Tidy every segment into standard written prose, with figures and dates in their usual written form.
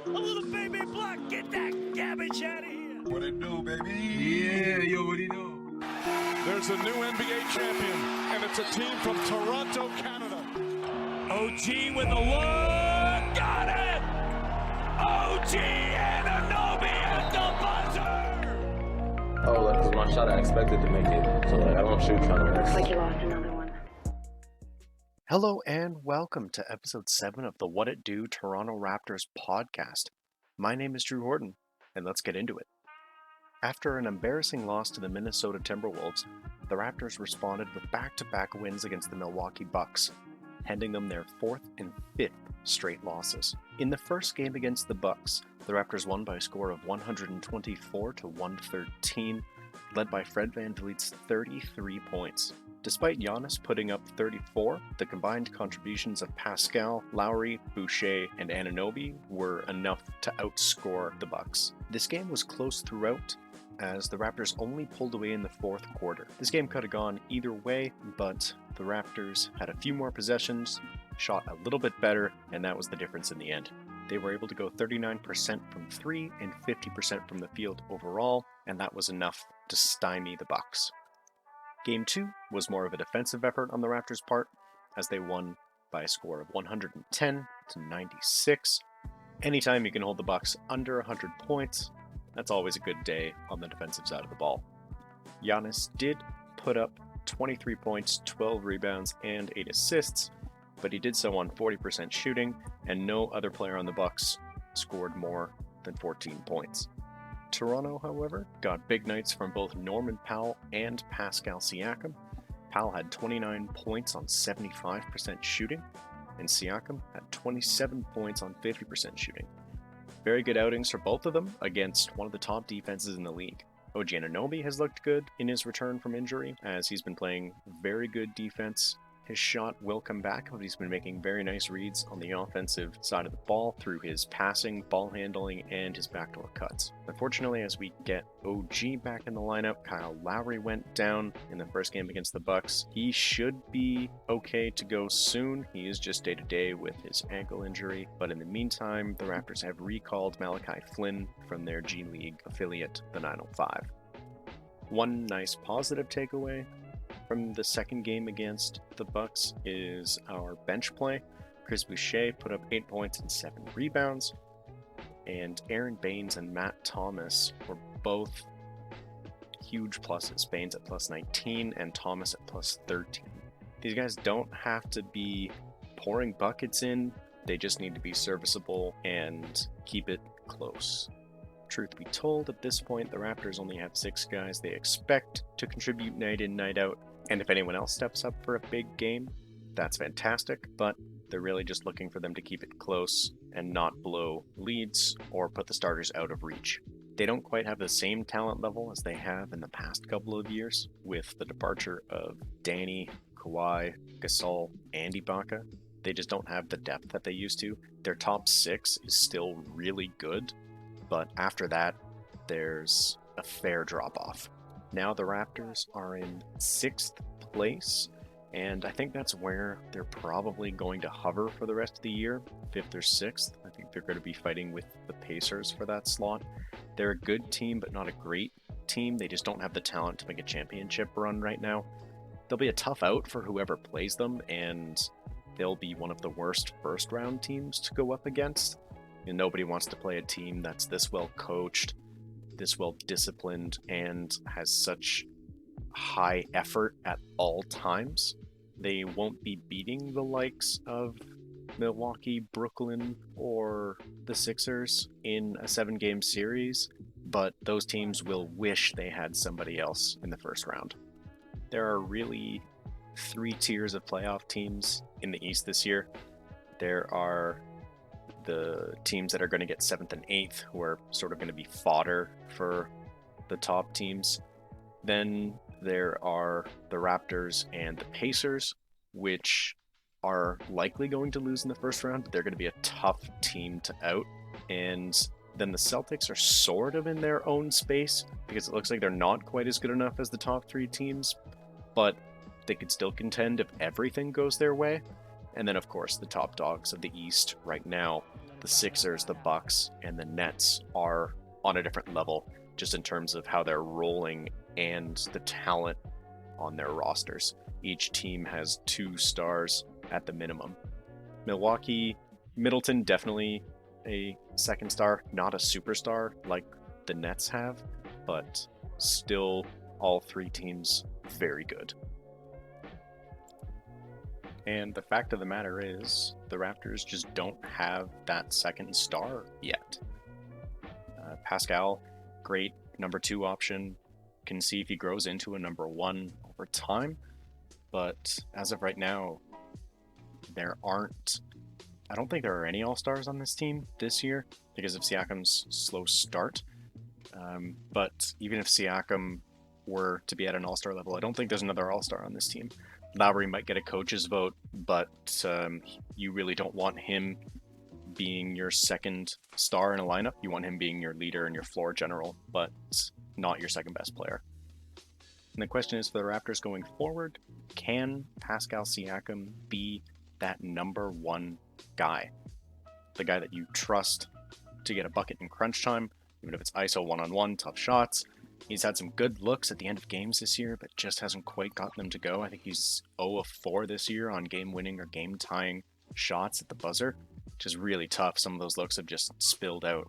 A little baby black, get that garbage out of here. What it do, baby? Yeah, you already know. There's a new NBA champion, and it's a team from Toronto, Canada. OG with the look, got it! OG Anunoby at the buzzer! Oh, like, cause my shot I expected to make it, so like I don't shoot trying to Looks like you lost another one. Hello and welcome to episode 7 of the What It Do Toronto Raptors podcast. My name is Drew Horton, and let's get into it. After an embarrassing loss to the Minnesota Timberwolves, the Raptors responded with back-to-back wins against the Milwaukee Bucks, handing them their 4th and 5th straight losses. In the first game against the Bucks, the Raptors won by a score of 124 to 113, led by Fred VanVleet's 33 points. Despite Giannis putting up 34, the combined contributions of Pascal, Lowry, Boucher, and Anunoby were enough to outscore the Bucks. This game was close throughout, as the Raptors only pulled away in the fourth quarter. This game could have gone either way, but the Raptors had a few more possessions, shot a little bit better, and that was the difference in the end. They were able to go 39% from 3 and 50% from the field overall, and that was enough to stymie the Bucks. Game 2 was more of a defensive effort on the Raptors' part, as they won by a score of 110 to 96. Anytime you can hold the Bucks under 100 points, that's always a good day on the defensive side of the ball. Giannis did put up 23 points, 12 rebounds, and 8 assists, but he did so on 40% shooting, and no other player on the Bucks scored more than 14 points. Toronto, however, got big nights from both Norman Powell and Pascal Siakam. Powell had 29 points on 75% shooting, and Siakam had 27 points on 50% shooting. Very good outings for both of them against one of the top defenses in the league. OG Anunoby has looked good in his return from injury, as he's been playing very good defense. His shot will come back, but he's been making very nice reads on the offensive side of the ball through his passing, ball handling, and his backdoor cuts. Unfortunately, as we get OG back in the lineup, Kyle Lowry went down in the first game against the Bucks. He should be okay to go soon. He is just day-to-day with his ankle injury, but in the meantime, the Raptors have recalled Malachi Flynn from their G League affiliate, the 905. One nice positive takeaway from the second game against the Bucks is our bench play. Chris Boucher put up 8 points and 7 rebounds, and Aaron Baines and Matt Thomas were both huge pluses. Baines at plus 19 and Thomas at plus 13. These guys don't have to be pouring buckets in, they just need to be serviceable and keep it close. Truth be told, at this point, the Raptors only have 6 guys they expect to contribute night in, night out. And if anyone else steps up for a big game, that's fantastic, but they're really just looking for them to keep it close and not blow leads or put the starters out of reach. They don't quite have the same talent level as they have in the past couple of years, with the departure of Danny, Kawhi, Gasol, and Ibaka. They just don't have the depth that they used to. Their top 6 is still really good, but after that, there's a fair drop-off. Now the Raptors are in 6th place, and I think that's where they're probably going to hover for the rest of the year, 5th or 6th. I think they're going to be fighting with the Pacers for that slot. They're a good team, but not a great team. They just don't have the talent to make a championship run right now. They'll be a tough out for whoever plays them, and they'll be one of the worst first-round teams to go up against. And nobody wants to play a team that's this well coached, this well disciplined, and has such high effort at all times. They won't be beating the likes of Milwaukee, Brooklyn, or the Sixers in a 7-game series, but those teams will wish they had somebody else in the first round. There are really 3 tiers of playoff teams in the East this year. There are the teams that are going to get 7th and 8th, who are sort of going to be fodder for the top teams. Then there are the Raptors and the Pacers, which are likely going to lose in the first round, but they're going to be a tough team to out. And then the Celtics are sort of in their own space, because it looks like they're not quite as good enough as the top 3 teams, but they could still contend if everything goes their way. And then, of course, the top dogs of the East right now the Sixers, the Bucks, and the Nets are on a different level just in terms of how they're rolling and the talent on their rosters. Each team has 2 stars at the minimum. Milwaukee, Middleton, definitely a second star, not a superstar like the Nets have, but still all 3 teams very good. And the fact of the matter is, the Raptors just don't have that second star yet. Pascal, great number 2 option. Can see if he grows into a number 1 over time. But as of right now, I don't think there are any All-Stars on this team this year because of Siakam's slow start. But even if Siakam were to be at an All-Star level, I don't think there's another All-Star on this team. Lowry might get a coach's vote, but you really don't want him being your second star in a lineup. You want him being your leader and your floor general, but not your second best player. And the question is, for the Raptors going forward, can Pascal Siakam be that number 1 guy? The guy that you trust to get a bucket in crunch time, even if it's ISO one-on-one, tough shots. He's had some good looks at the end of games this year, but just hasn't quite gotten them to go. I think he's 0 of 4 this year on game-winning or game-tying shots at the buzzer, which is really tough. Some of those looks have just spilled out.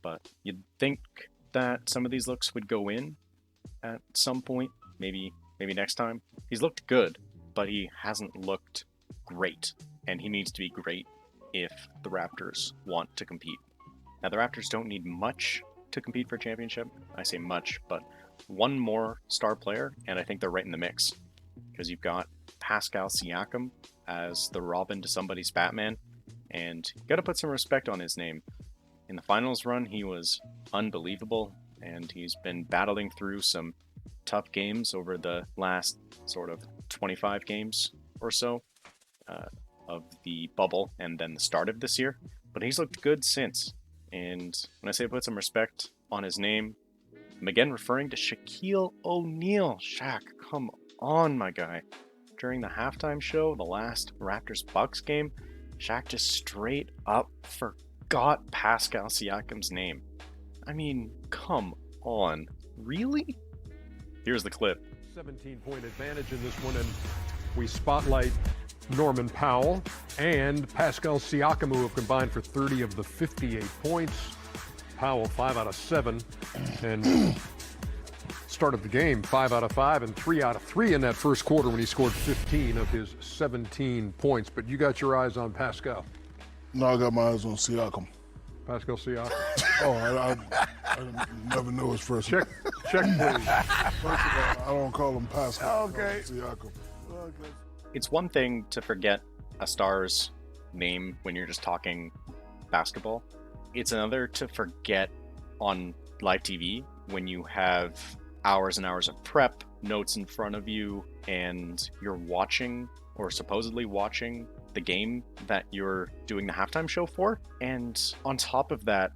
But you'd think that some of these looks would go in at some point, maybe next time. He's looked good, but he hasn't looked great, and he needs to be great if the Raptors want to compete. Now, the Raptors don't need much to compete for a championship. I say much, but 1 more star player, and I think they're right in the mix. Because you've got Pascal Siakam as the Robin to somebody's Batman, and you got to put some respect on his name. In the finals run, he was unbelievable, and he's been battling through some tough games over the last sort of 25 games or so of the bubble and then the start of this year. But he's looked good since. And when I say put some respect on his name, I'm again referring to Shaquille O'Neal. Shaq, come on, my guy. During the halftime show, the last Raptors-Bucks game, Shaq just straight up forgot Pascal Siakam's name. I mean, come on. Really? Here's the clip. 17-point advantage in this one, and we spotlight Norman Powell and Pascal Siakam, who have combined for 30 of the 58 points. Powell 5 out of 7, and start of the game 5 out of 5 and 3 out of 3 in that first quarter when he scored 15 of his 17 points. But you got your eyes on Pascal. No, I got my eyes on Siakam. Pascal Siakam. Oh, I never know his first name. Check, please. First of all, I don't call him Pascal. Okay. I call him Siakam. Okay. It's one thing to forget a star's name when you're just talking basketball. It's another to forget on live TV when you have hours and hours of prep, notes in front of you, and you're watching or supposedly watching the game that you're doing the halftime show for. And on top of that,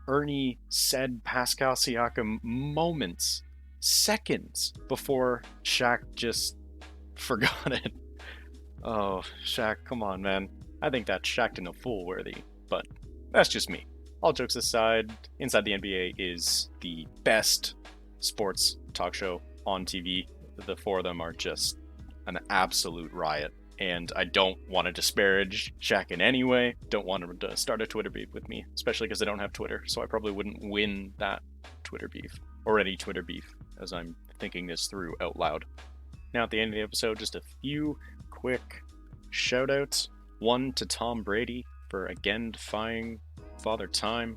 Ernie said Pascal Siakam moments, seconds before Shaq just forgot it. Oh, Shaq, come on, man. I think that's Shaq and a fool worthy, but that's just me. All jokes aside, Inside the NBA is the best sports talk show on TV. The 4 of them are just an absolute riot, and I don't want to disparage Shaq in any way. Don't want him to start a Twitter beef with me, especially because I don't have Twitter, so I probably wouldn't win that Twitter beef, or any Twitter beef, as I'm thinking this through out loud. Now, at the end of the episode, just a few quick shout-outs. One to Tom Brady for again defying Father Time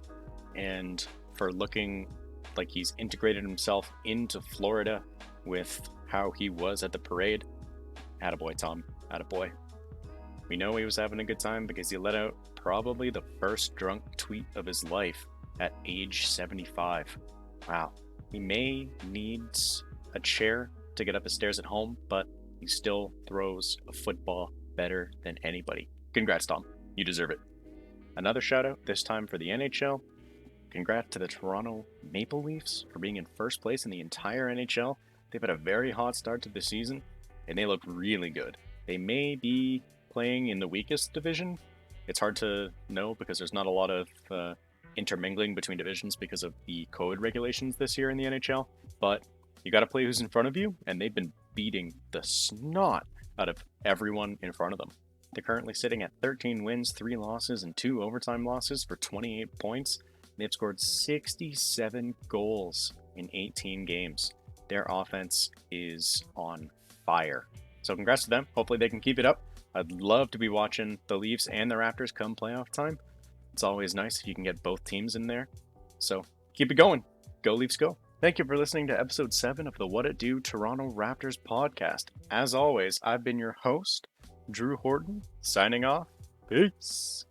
and for looking like he's integrated himself into Florida with how he was at the parade. Attaboy, Tom. Attaboy. We know he was having a good time because he let out probably the first drunk tweet of his life at age 75. Wow. He may need a chair to get up the stairs at home, but he still throws a football better than anybody. Congrats, Tom. You deserve it. Another shout out, this time for the NHL. Congrats to the Toronto Maple Leafs for being in first place in the entire NHL. They've had a very hot start to the season, and they look really good. They may be playing in the weakest division It's hard to know because there's not a lot of intermingling between divisions because of the COVID regulations this year in the NHL. But you got to play who's in front of you, and they've been beating the snot out of everyone in front of them. They're currently sitting at 13 wins, 3 losses, and 2 overtime losses for 28 points. They've scored 67 goals in 18 games. Their offense is on fire. So congrats to them. Hopefully they can keep it up. I'd love to be watching the Leafs and the Raptors come playoff time. It's always nice if you can get both teams in there. So keep it going. Go Leafs go. Thank you for listening to episode 7 of the What It Do Toronto Raptors podcast. As always, I've been your host, Drew Horton, signing off. Peace.